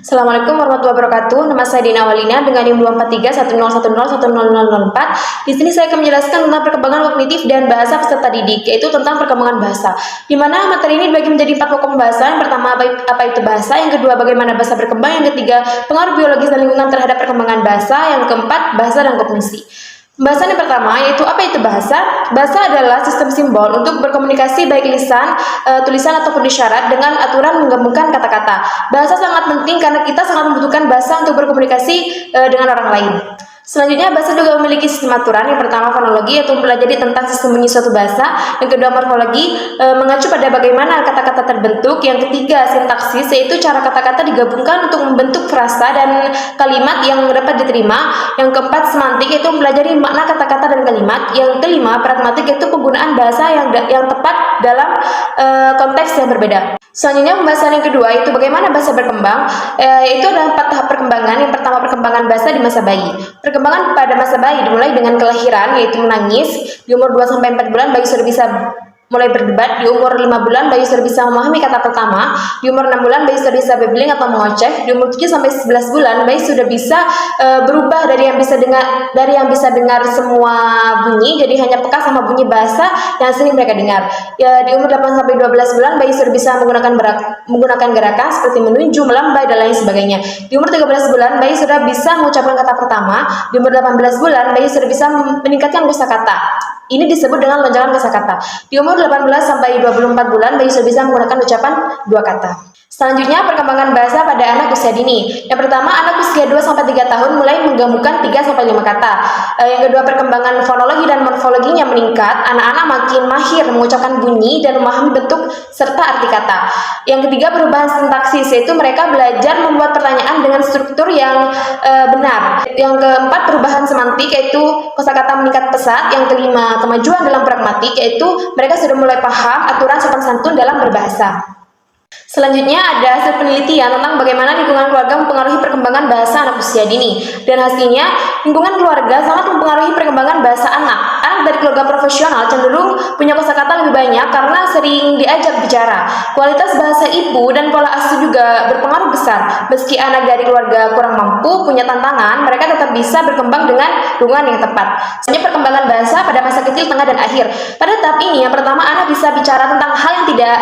Assalamualaikum warahmatullahi wabarakatuh. Nama saya Dina Walina dengan NIM 24310101004. Di sini saya akan menjelaskan tentang perkembangan kognitif dan bahasa peserta didik, yaitu tentang perkembangan bahasa. Di mana materi ini dibagi menjadi 4 pokok pembahasan. Yang pertama, apa itu bahasa, yang kedua, bagaimana bahasa berkembang, yang ketiga, pengaruh biologis dan lingkungan terhadap perkembangan bahasa, yang keempat, bahasa dan kognisi. Pembahasan yang pertama yaitu apa itu bahasa? Bahasa adalah sistem simbol untuk berkomunikasi baik lisan, tulisan ataupun isyarat dengan aturan menggabungkan kata-kata. Bahasa sangat penting karena kita sangat membutuhkan bahasa untuk berkomunikasi dengan orang lain. Selanjutnya, bahasa juga memiliki sistem aturan. Yang pertama, fonologi, yaitu mempelajari tentang sistem bunyi suatu bahasa. Yang kedua, morfologi, mengacu pada bagaimana kata-kata terbentuk. Yang ketiga, sintaksis, yaitu cara kata-kata digabungkan untuk membentuk frasa dan kalimat yang dapat diterima. Yang keempat, semantik, yaitu mempelajari makna kata-kata dan kalimat. Yang kelima, pragmatik, yaitu penggunaan bahasa yang tepat dalam konteks yang berbeda. Selanjutnya, pembahasan yang kedua yaitu bagaimana bahasa berkembang. Itu adalah 4 tahap perkembangan. Yang pertama, perkembangan bahasa di masa bayi. Perkembangan pada masa bayi dimulai dengan kelahiran, yaitu menangis. Di umur 2-4 bulan bayi sudah bisa mulai berdebat. Di umur 5 bulan bayi sudah bisa memahami kata pertama. Di umur 6 bulan bayi sudah bisa babbling atau mengoceh. Di umur 7-11 bulan bayi sudah bisa berubah dari yang bisa dengar semua bunyi jadi hanya peka sama bunyi bahasa yang sering mereka dengar. Ya, di umur 8-12 bulan bayi sudah bisa menggunakan gerakan seperti menunjuk, melambai dan lain sebagainya. Di umur 13 bulan bayi sudah bisa mengucapkan kata pertama. Di umur 18 bulan bayi sudah bisa meningkatkan kosakata. Ini disebut dengan lonjakan kosakata. Di umur 18-24 bulan bayi sudah bisa menggunakan ucapan 2 kata. Selanjutnya, perkembangan bahasa pada anak usia dini. Yang pertama, anak usia 2-3 tahun mulai menggabungkan 3-5 kata. Yang kedua, perkembangan fonologi dan morfologinya meningkat. Anak-anak makin mahir mengucapkan bunyi dan memahami bentuk serta arti kata. Yang ketiga, perubahan sintaksis, yaitu mereka belajar membuat pertanyaan dengan struktur yang benar. Yang keempat, perubahan semantik, yaitu kosakata meningkat pesat. Yang kelima, kemajuan dalam pragmatik, yaitu mereka sudah mulai paham aturan sopan santun dalam berbahasa. Selanjutnya ada hasil penelitian tentang bagaimana lingkungan keluarga mempengaruhi perkembangan bahasa anak usia dini. Dan hasilnya, lingkungan keluarga sangat mempengaruhi perkembangan bahasa anak. Anak dari keluarga profesional cenderung punya kosakata lebih banyak karena sering diajak bicara. Kualitas bahasa ibu dan pola asuh juga berpengaruh besar. Meski anak dari keluarga kurang mampu, punya tantangan, mereka tetap bisa berkembang dengan lingkungan yang tepat. Selanjutnya, perkembangan bahasa pada masa kecil, tengah, dan akhir. Pada tahap ini, yang pertama, anak bisa bicara tentang hal yang tidak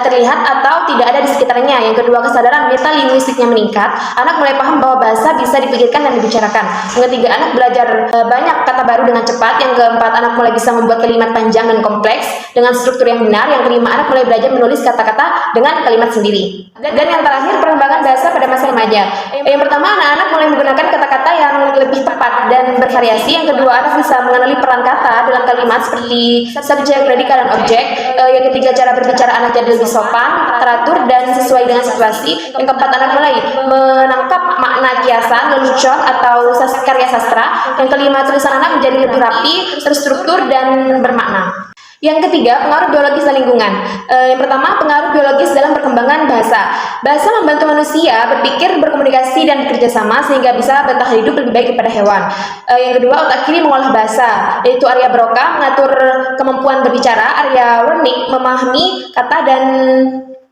terlihat atau tidak ada di sekitarnya. Yang kedua, kesadaran metalinguistiknya meningkat. Anak mulai paham bahwa bahasa bisa dipikirkan dan dibicarakan. Yang ketiga, anak belajar banyak kata baru dengan cepat. Yang keempat, anak mulai bisa membuat kalimat panjang dan kompleks dengan struktur yang benar. Yang kelima, anak mulai belajar menulis kata-kata dengan kalimat sendiri. Dan yang terakhir, perkembangan bahasa pada masa remaja. Yang pertama, anak-anak mulai menggunakan kata-kata yang lebih tepat dan bervariasi. Yang kedua, anak bisa mengenali peran kata dalam kalimat seperti subjek, predika, dan objek. Yang ketiga, cara berbicara anak jadi lebih sopan, teratur, dan sesuai dengan situasi. Yang keempat, anak mulai menangkap makna kiasan, lelucon, atau karya sastra. Yang kelima, tulisan anak menjadi lebih rapi, terstruktur, dan bermakna. Yang ketiga, pengaruh biologis dan lingkungan. Yang pertama, pengaruh biologis dalam perkembangan bahasa. Bahasa membantu manusia berpikir, berkomunikasi, dan bekerja sama sehingga bisa bertahan hidup lebih baik daripada hewan. Yang kedua, otak kiri mengolah bahasa, yaitu area Broca mengatur kemampuan berbicara, area Wernicke memahami kata dan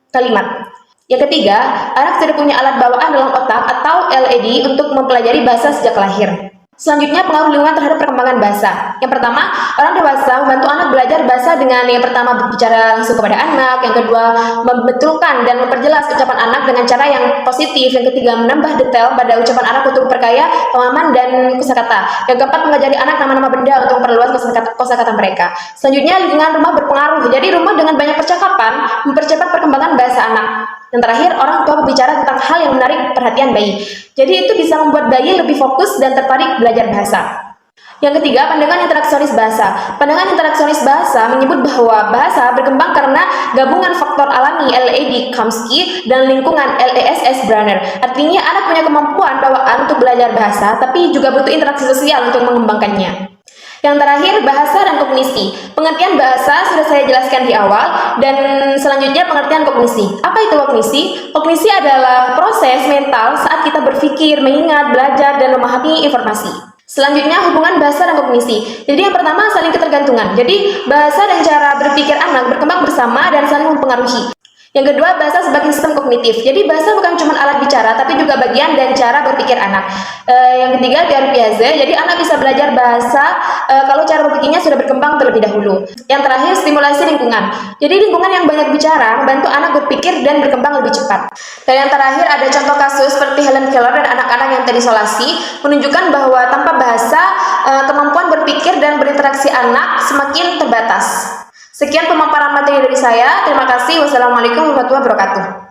kalimat. Yang ketiga, anak sudah punya alat bawaan dalam otak atau LED untuk mempelajari bahasa sejak lahir. Selanjutnya, pengaruh lingkungan terhadap perkembangan bahasa. Yang pertama, orang dewasa membantu anak belajar bahasa dengan yang pertama berbicara langsung kepada anak, yang kedua membetulkan dan memperjelas ucapan anak dengan cara yang positif, yang ketiga menambah detail pada ucapan anak untuk memperkaya pemahaman dan kosakata, yang keempat mengajari anak nama-nama benda untuk memperluas kosakata mereka. Selanjutnya, lingkungan rumah berpengaruh. Jadi rumah dengan banyak percakapan mempercepat perkembangan bahasa anak. Yang terakhir, orang tua berbicara tentang hal yang menarik perhatian bayi. Jadi itu bisa membuat bayi lebih fokus dan tertarik belajar bahasa. Yang ketiga, pandangan interaksionis bahasa. Pandangan interaksionis bahasa menyebut bahwa bahasa berkembang karena gabungan faktor alami L.A.D. Chomsky dan lingkungan L.E.S.S. Brunner. Artinya, anak punya kemampuan bawaan untuk belajar bahasa, tapi juga butuh interaksi sosial untuk mengembangkannya. Yang terakhir, bahasa dan kognisi. Pengertian bahasa sudah saya jelaskan di awal, dan selanjutnya pengertian kognisi. Apa itu kognisi? Kognisi adalah proses mental saat kita berpikir, mengingat, belajar, dan memahami informasi. Selanjutnya, hubungan bahasa dan kognisi. Jadi yang pertama, saling ketergantungan. Jadi bahasa dan cara berpikir anak berkembang bersama dan saling mempengaruhi. Yang kedua, bahasa sebagai sistem kognitif. Jadi bahasa bukan cuma alat bicara, tapi juga bagian dan cara berpikir anak. Yang ketiga, teori Piaget. Jadi anak bisa belajar bahasa kalau cara berpikirnya sudah berkembang terlebih dahulu. Yang terakhir, stimulasi lingkungan. Jadi lingkungan yang banyak bicara membantu anak berpikir dan berkembang lebih cepat. Dan yang terakhir, ada contoh kasus seperti Helen Keller dan anak-anak yang terisolasi menunjukkan bahwa tanpa bahasa, kemampuan berpikir dan berinteraksi anak semakin terbatas. Sekian pemaparan materi dari saya. Terima kasih. Wassalamualaikum warahmatullahi wabarakatuh.